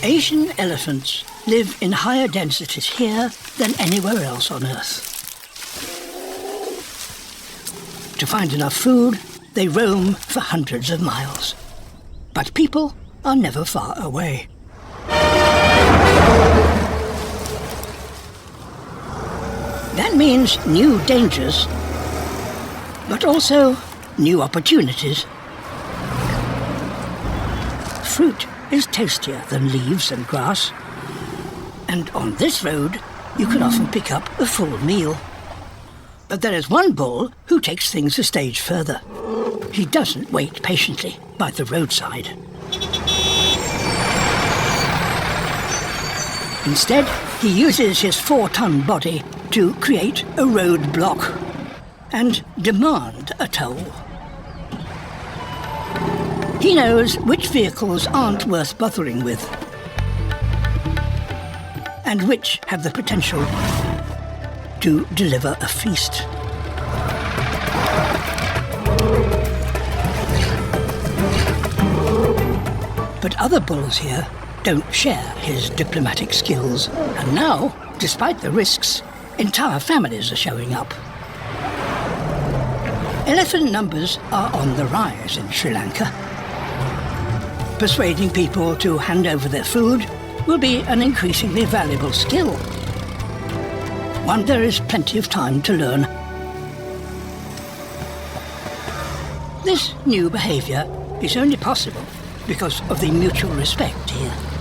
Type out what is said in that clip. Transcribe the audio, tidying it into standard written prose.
Asian elephants live in higher densities here than anywhere else on Earth. To find enough food, they roam for hundreds of miles. But people are never far away. That means new dangers, but also new opportunities. Fruit is tastier than leaves and grass. And on this road, you can often pick up a full meal. But there is one bull who takes things a stage further. He doesn't wait patiently by the roadside. Instead, he uses his 4-ton body to create a roadblock and demand a toll. He knows which vehicles aren't worth bothering with and which have the potential to deliver a feast. But other bulls here don't share his diplomatic skills. And now, despite the risks, entire families are showing up. Elephant numbers are on the rise in Sri Lanka. Persuading people to hand over their food will be an increasingly valuable skill. One there is plenty of time to learn. This new behaviour is only possible because of the mutual respect here.